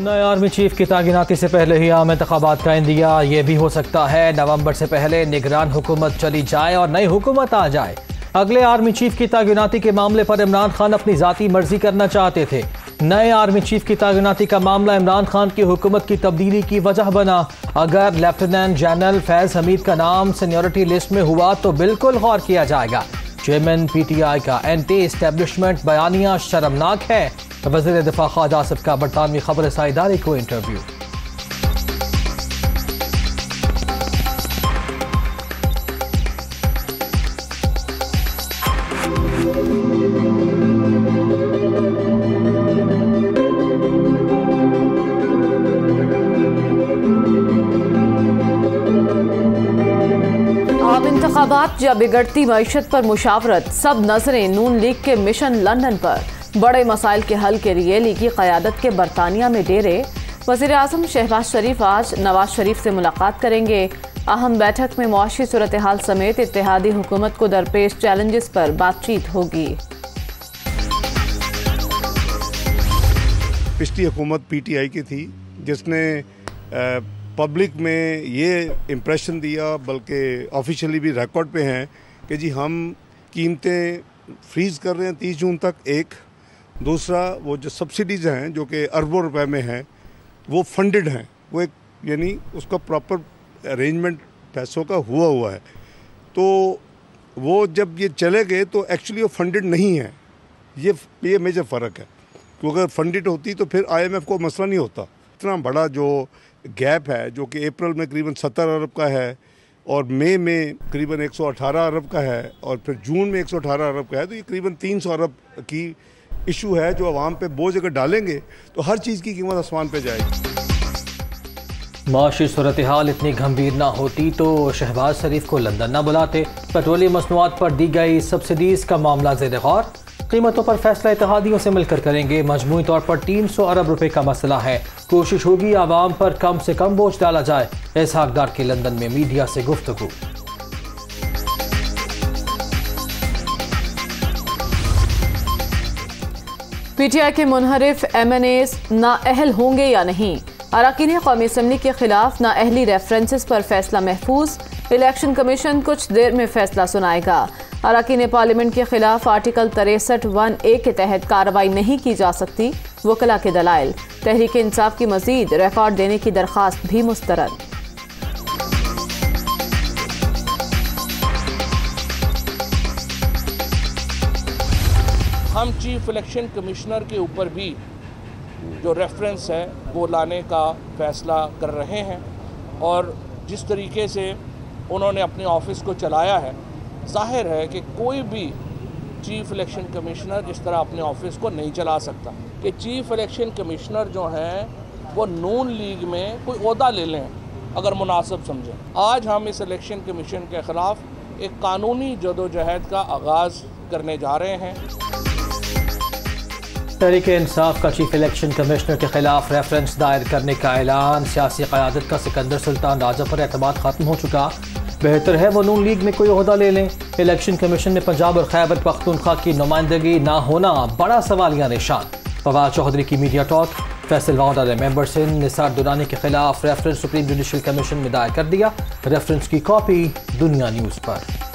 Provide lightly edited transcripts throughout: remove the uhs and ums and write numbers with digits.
नए army chief की तैनाती से पहले ही आम इंतखाबात का इंदिया। ये भी हो सकता है नवंबर से पहले निगरान हुकूमत चली जाए और नई हुकूमत आ जाए। अगले आर्मी चीफ की तैनाती के मामले पर इमरान खान अपनी जाती मर्जी करना चाहते थे। नए आर्मी चीफ की तैनाती का मामला इमरान खान की हुकूमत की तब्दीली की वजह बना। अगर लेफ्टिनेंट जनरल फैज हमीद का नाम सीनियरिटी लिस्ट में हुआ तो बिल्कुल गौर किया जाएगा। चेयरमैन PTI का एंटी एस्टेब्लिशमेंट बयानिया शर्मनाक है। वज़ीर दिफा ख्वाजा आसिफ का बरतानवी खबरसाई इदारे को इंटरव्यू। आम इंतखाबात या बिगड़ती मईशत पर मुशावरत, सब नजरें नून लीग के मिशन लंदन पर। बड़े मसाइल के हल के लिए लीगी क़यादत के बरतानिया में डेरे। वज़ीर आज़म शहबाज शरीफ आज नवाज शरीफ से मुलाकात करेंगे। अहम बैठक में मुआशी सूरत हाल समेत इत्तेहादी हुकूमत को दरपेश चैलेंजेस पर बातचीत होगी। पिछली हुकूमत PTI की थी जिसने पब्लिक में ये इम्प्रेशन दिया, बल्कि ऑफिशियली भी रिकॉर्ड पे हैं कि जी हम कीमतें फ्रीज़ कर रहे हैं 30 जून तक। एक दूसरा, वो जो सब्सिडीज़ हैं जो कि अरबों रुपए में हैं वो फंडेड हैं, वो एक यानी उसका प्रॉपर अरेंजमेंट पैसों का हुआ है। तो वो जब ये चले गए तो एक्चुअली वो फंडेड नहीं है। ये मेजर फ़र्क है, क्योंकि अगर फंडेड होती तो फिर IMF को मसला नहीं होता। इतना बड़ा जो गैप है जो कि अप्रैल में करीबन 70 अरब का है और मई में करीबन 118 अरब का है और फिर जून में 118 अरब का है, तो ये करीबन 300 अरब की इशू है जो आवाम पे बोझ अगर डालेंगे तो हर चीज़ की कीमत आसमान पे जाएगी। माशी सूरत हाल इतनी गंभीर ना होती तो शहबाज शरीफ को लंदन ना बुलाते। पेट्रोलियम मसनूआत पर दी गई सब्सिडीज़ का मामला ज़ेर गौर। कीमतों पर फैसला इत्तेहादियों से मिलकर करेंगे। मजमूई तौर पर 300 अरब रुपए का मसला है। कोशिश होगी आवाम पर कम से कम बोझ डाला जाए। इसहाक डार की लंदन में मीडिया से गुफ्तगू। PTI के मुनहरिफ MNAs नाअहल होंगे या नहीं। अरकान कौमी असम्बली के खिलाफ नाअहली रेफरेंसेस पर फैसला महफूज। इलेक्शन कमीशन कुछ देर में फैसला सुनाएगा। अरकान पार्लियामेंट के खिलाफ आर्टिकल 63(1)(a) के तहत कार्रवाई नहीं की जा सकती। वकला के दलाइल। तहरीक इंसाफ की मजीद रिकॉर्ड देने की दरख्वास्त भी मुस्तरद। हम चीफ इलेक्शन कमिश्नर के ऊपर भी जो रेफरेंस है वो लाने का फ़ैसला कर रहे हैं और जिस तरीके से उन्होंने अपने ऑफिस को चलाया है, जाहिर है कि कोई भी चीफ इलेक्शन कमिश्नर इस तरह अपने ऑफिस को नहीं चला सकता। कि चीफ इलेक्शन कमिश्नर जो हैं वो नून लीग में कोई ओहदा ले लें अगर मुनासिब समझें। आज हम इस इलेक्शन कमीशन के ख़िलाफ़ एक कानूनी जदोजहद का आगाज़ करने जा रहे हैं। तहरीक इंसाफ का चीफ इलेक्शन कमिश्नर के खिलाफ रेफरेंस दायर करने का ऐलान। सियासी क़यादत का सिकंदर सुल्तान राजा पर एतमाद ख़त्म हो चुका। बेहतर है वो नून लीग में कोई ओहदा ले लें। इलेक्शन कमीशन में पंजाब और खैबर पख्तूनख्वा की नुमाइंदगी ना होना बड़ा सवालिया निशान। फवाद चौधरी की मीडिया टॉक। फैसल वाउडर मेंबर से निसार दुरानी के खिलाफ रेफरेंस सुप्रीम जुडिशल कमीशन में दायर कर दिया। रेफरेंस की कॉपी दुनिया न्यूज़ पर।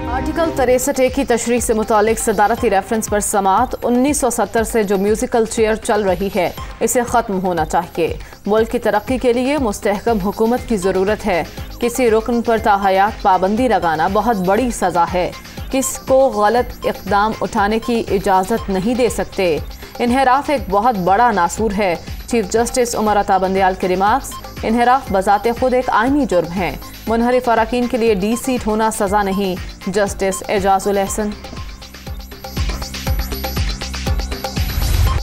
आर्टिकल 63(a) की तशरीह से मुतालिक सदारती रेफरेंस पर समात। 1970 से जो म्यूजिकल चेयर चल रही है इसे ख़त्म होना चाहिए। मुल्क की तरक्की के लिए मुस्तहकम हुकूमत की ज़रूरत है। किसी रुकन पर ताहयात पाबंदी लगाना बहुत बड़ी सज़ा है। किसको गलत इक़दाम उठाने की इजाज़त नहीं दे सकते। इन्हिराफ एक बहुत बड़ा नासूर है। चीफ जस्टिस उमर अता बंदयाल के रिमार्क्स। इन्हिराफ बजाते खुद एक आइनी जुर्म है। मुनहरिफ अरकान के लिए D सीट होना सज़ा नहीं। जस्टिस एजाजुल एहसन।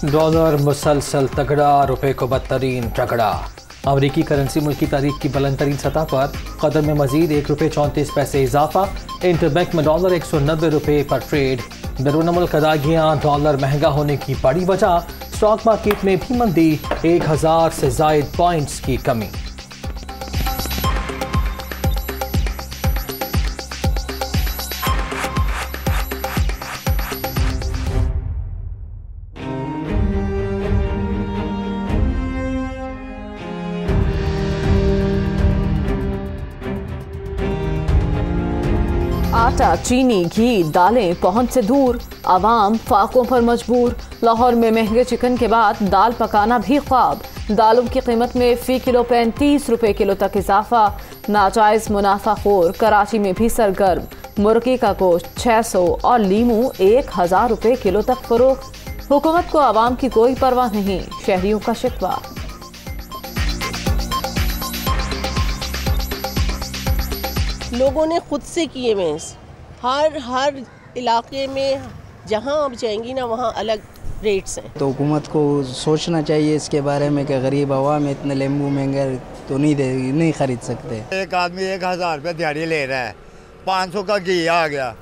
डॉलर मुसलसल तगड़ा, रुपए को बदतरीन टकरा। अमरीकी करेंसी मुल्क की तारीख की बुलंद तरीन सतह पर। कदर में मजीद ₹1.34 इजाफा। इंटरबैंक में डॉलर 190 रुपये पर ट्रेड। बैरून मुल्क अदायगियाँ डॉलर महंगा होने की बड़ी वजह। स्टॉक मार्केट में भी मंदी। 1000 से जायद पॉइंट्स की कमी। आटा, चीनी, घी, दालें पहुंच से दूर, आवाम फाकों पर मजबूर। लाहौर में महंगे चिकन के बाद दाल पकाना भी ख्वाब। दालों की कीमत में फी किलो 35 रुपए किलो तक इजाफा। नाजायज मुनाफाखोर कराची में भी सरगर्म। मुर्गी का गोश्त 600 और लीमू 1000 रुपए किलो तक फरोख्त। हुकूमत को आवाम की कोई परवाह नहीं, शहरियों का शिकवा। लोगों ने खुद से किए हुए हर इलाके में जहां आप जाएंगी ना वहां अलग रेट्स हैं। तो हुकूमत को सोचना चाहिए इसके बारे में कि गरीब आवाम इतने नींबू महंगे तो नहीं खरीद सकते। एक आदमी 1000 रुपये दिहाड़ी ले रहा है, 500 का घी आ गया,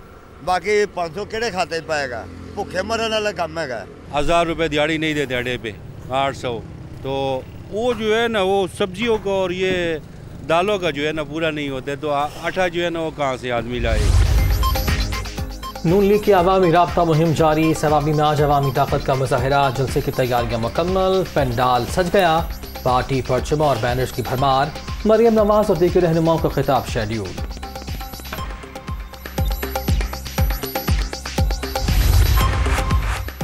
बाकी 500 केड़े खाते पाएगा? भूखे मरने वाला काम है। 1000 रुपये दिहाड़ी नहीं देते अड्डे पे, 800। तो वो जो है ना वो सब्जियों को और ये दालों का जो है ना पूरा नहीं होता, तो आटा जो है ना वो कहाँ से आदमी लाए। नून लीग की अवामी राब्ता मुहिम जारी। सवाबी में आज अवामी ताकत का मुजाहरा। जलसे की तैयारियां मुकम्मल। पेंडाल सज गया। पार्टी परचम और बैनर्स की भरमार। मरियम नवाज और दीगर रहनुमाओं का खिताब शेड्यूल।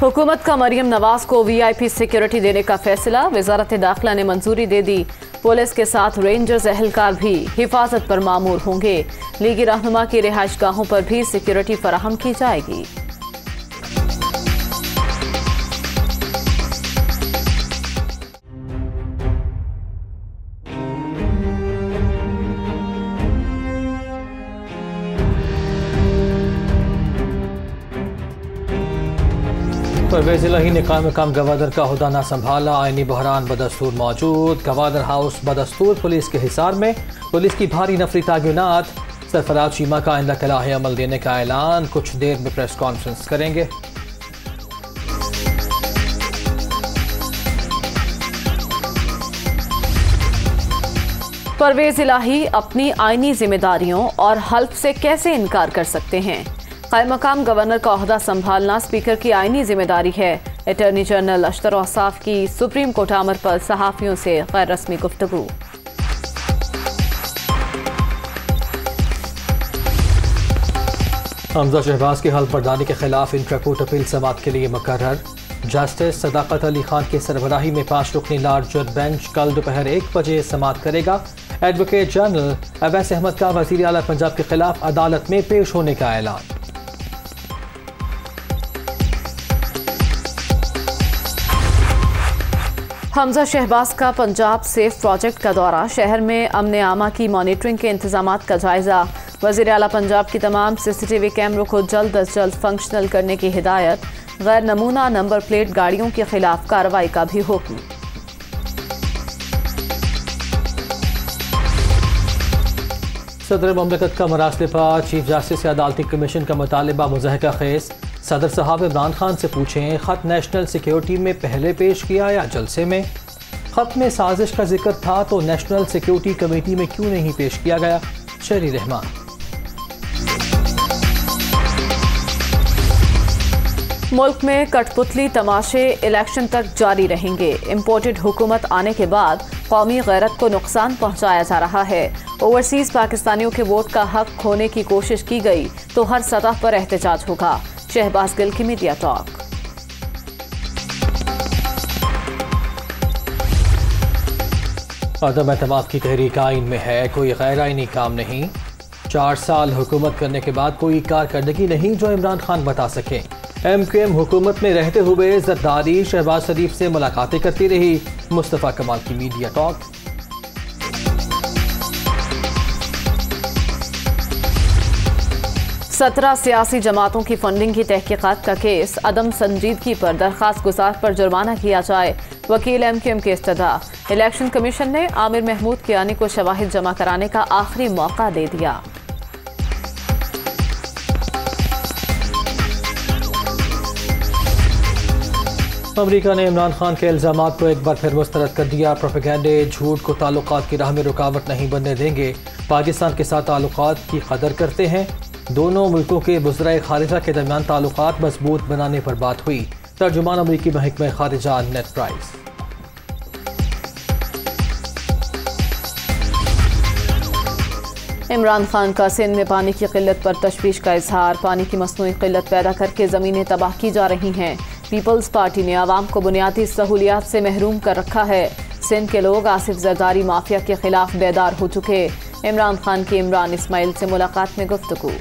हुकूमत का मरियम नवाज को VIP सिक्योरिटी देने का फैसला। वजारत दाखिला ने मंजूरी दे दी। पुलिस के साथ रेंजर्स एहलकार भी हिफाजत पर मामूर होंगे। लीगी रहनुमा की रिहाइश गाहों पर भी सिक्योरिटी फराहम की जाएगी। परवेज़ इलाही ने कायम गवर्नर का हुदा न संभाला। आईनी बहरान बदस्तूर मौजूद। गवर्नर हाउस बदस्तूर पुलिस के हिसार में। पुलिस की भारी नफरी तागुनात। सरफराज चीमा का आइंदा कलाहे अमल देने का ऐलान। कुछ देर में प्रेस कॉन्फ्रेंस करेंगे। परवेज़ इलाही अपनी आईनी जिम्मेदारियों और हल्फ से कैसे इनकार कर सकते हैं? कायम मकाम गवर्नर का ओहदा संभालना स्पीकर की आईनी जिम्मेदारी है। अटॉर्नी जनरल अशतर औसाफ की सुप्रीम कोर्ट आमर पर सहाफियों से गैर रस्मी गुफ्तगू। हमजा शहबाज की हल्फ बर्दारी के खिलाफ इंट्रा कोर्ट अपील समाअत के लिए मुकर्रर। जस्टिस सदाकत अली खान की सरबराही में 5 रुकनी लार्जर बेंच कल दोपहर 1 बजे समाअत करेगा। एडवोकेट जनरल अवैस अहमद का वज़ीर आला पंजाब के खिलाफ अदालत में पेश होने का ऐलान। हमजा शहबाज का पंजाब सेफ प्रोजेक्ट का दौरा। शहर में अमन आमा की मॉनिटरिंग के इंतजामात का जायजा। वज़ीर आला पंजाब की तमाम CCTV कैमरों को जल्द अज जल्द फंक्शनल करने की हिदायत। गैर नमूना नंबर प्लेट गाड़ियों के खिलाफ कार्रवाई का भी हुक्म। सदर ममलकत का मरासले पर चीफ जस्टिस या अदालती कमीशन का मुतालबा मुज़हका खेज। सदर साहब इमरान खान से पूछें खत नेशनल सिक्योरिटी में पहले पेश किया या जलसे में? खत में साजिश का जिक्र था तो नेशनल सिक्योरिटी कमेटी में क्यों नहीं पेश किया गया? शहरी रहमान। मुल्क में कठपुतली तमाशे इलेक्शन तक जारी रहेंगे। इम्पोर्टेड हुकूमत आने के बाद कौमी गैरत को नुकसान पहुंचाया जा रहा है। ओवरसीज पाकिस्तानियों के वोट का हक खोने की कोशिश की गई तो हर सतह पर एहतजाज होगा। शहबाज गिल की मीडिया टॉक। अदम एतमाद की तहरीक आइन में है, कोई गैर आइनी काम नहीं। 4 साल हुकूमत करने के बाद कोई कारकर्दगी नहीं जो इमरान खान बता सकें। MQM हुकूमत में रहते हुए जरदारी शहबाज शरीफ से मुलाकातें करती रही। मुस्तफ़ा कमाल की मीडिया टॉक। 17 सियासी जमातों की फंडिंग की तहकीकात का केस। अदम संजीदगी पर दरखास्त गुजार पर जुर्माना किया जाए। वकील MQM की इस्तदा। इलेक्शन कमीशन ने आमिर महमूद कियानी को शवाहिद जमा कराने का आखिरी मौका दे दिया। अमरीका ने इमरान खान के इल्जामात को एक बार फिर मुस्तरद कर दिया। प्रोपेगेंडे झूठ को ताल्लुकात की राह में रुकावट नहीं बनने देंगे। पाकिस्तान के साथ ताल्लुकात की कदर करते हैं। दोनों मुल्कों के वज़राए खारिजा के दरमियान ताल्लुकात मजबूत बनाने पर बात हुई। तर्जुमान अमरीकी महकमा खारिजा नेट प्राइस। इमरान खान का सिंध में पानी की किल्लत पर तशवीश का इजहार। पानी की मसनूई किल्लत पैदा करके ज़मीनें तबाह की जा रही हैं। पीपल्स पार्टी ने आवाम को बुनियादी सहूलियात से महरूम कर रखा है। सिंध के लोग आसिफ जरदारी माफिया के खिलाफ बेदार हो चुके। इमरान खान की इमरान इस्माइल से मुलाकात में गुफ्तगू।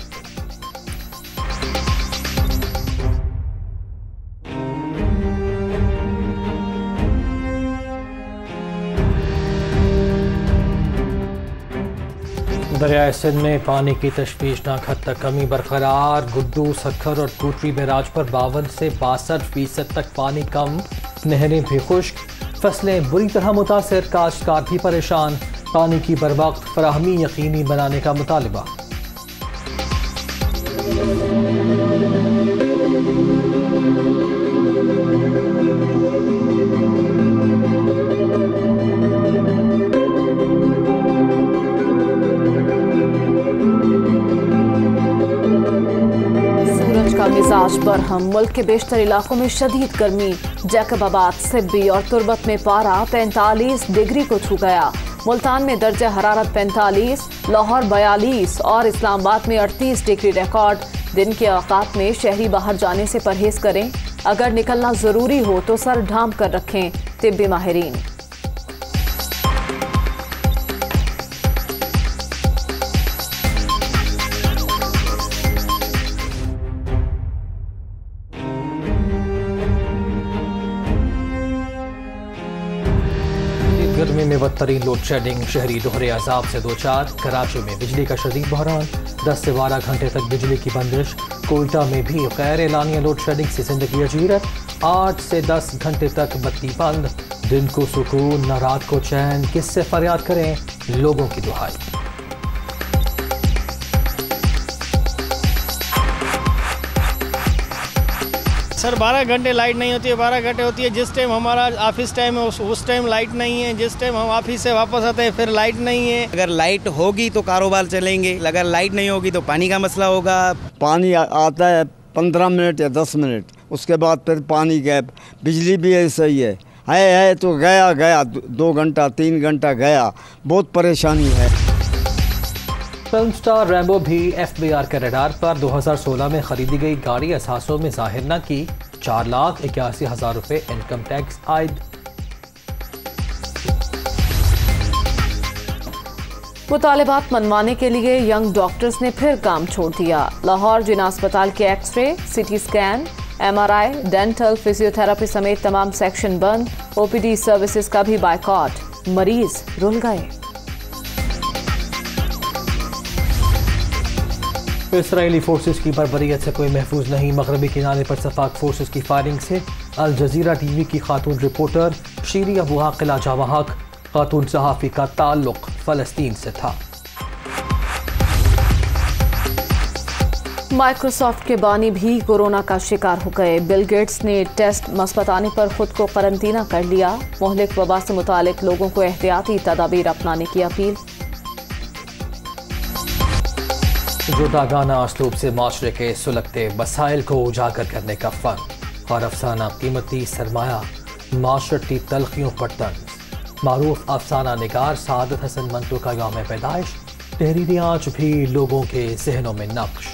दरियाए सिंध में पानी की तशवीशनाक हद तक कमी बरकरार। गुड्डू, सखर और टूटरी बैराज पर 52 से 62% तक पानी कम। नहरें भी खुश्क, फसलें बुरी तरह मुतासर, काश्तकार भी परेशान। पानी की बरवक्त फराहमी यकीनी बनाने का मुतालबा। मिजाज बरहम। मुल्क के बेशतर इलाकों में शदीद गर्मी। जैकबाबाद, सिब्बी और तुर्बत में पारा 45 डिग्री को छू गया। मुल्तान में दर्जा हरारत 45, लाहौर 42 और इस्लामाबाद में 38 डिग्री रिकॉर्ड। दिन के औकात में शहरी बाहर जाने से परहेज करें। अगर निकलना जरूरी हो तो सर ढांप कर रखें। तिब्बी माहिरीन। गर्मी में बदतरीन लोड शेडिंग, शहरी दोहरे अजाब से दो चार। कराची में बिजली का शदीद बहरान, 10 से 12 घंटे तक बिजली की बंदिश। कोयटा में भी गैर एलानिया लोड शेडिंग से जिंदगी अजीरत, 8 से 10 घंटे तक बत्ती बंद। दिन को सुकून न रात को चैन, किससे फरियाद करें लोगों की दुहाई। सर 12 घंटे लाइट नहीं होती है, 12 घंटे होती है जिस टाइम हमारा ऑफिस टाइम है उस टाइम लाइट नहीं है। जिस टाइम हम ऑफिस से वापस आते हैं फिर लाइट नहीं है। अगर लाइट होगी तो कारोबार चलेंगे, अगर लाइट नहीं होगी तो पानी का मसला होगा। पानी आता है 15 मिनट या 10 मिनट, उसके बाद फिर पानी गैप। बिजली भी ऐसा ही है तो गया 2 घंटा 3 घंटा गया, बहुत परेशानी है। फिल्म स्टार रैम्बो भी FBI के रडार पर। 2016 में खरीदी गई गाड़ी असासों में जाहिर न की, 4,81,000 रुपये इनकम टैक्स आयद। मुतालिबात मनवाने के लिए यंग डॉक्टर्स ने फिर काम छोड़ दिया। लाहौर जिना अस्पताल के x-ray, CT scan, MRI, dental, physiotherapy समेत तमाम सेक्शन बंद। OPD सर्विसेज का भी बायकॉट। मरीज रुल गए। इसराइली फोर्सेस की बर्बरियत से कोई महफूज नहीं। मगरबी किनारे पर सफाक फोर्सेस की फायरिंग से अल जजीरा TV की खातून रिपोर्टर शीरी अबू आकिला जावहक, खातून सहाफ़ी का ताल्लुक फ़लस्तीन से था। माइक्रोसॉफ्ट के बानी भी कोरोना का शिकार हो गए। बिल गेट्स ने टेस्ट मस्बत आने पर खुद को करंतना कर लिया। मोहलिक वबा से मुतालिक लोगों को एहतियाती तदाबीर अपनाने की अपील। जुदागाना असलूब से माशरे के सुलगते मसाइल को उजागर करने का फन और अफसाना कीमती सरमाया, माशरती तलखियों पर तंज। मारूफ अफसाना निगार सादत हसन मंटो का यौम पैदाइश, तहरीरी आज भी लोगों के जहनों में नक्श।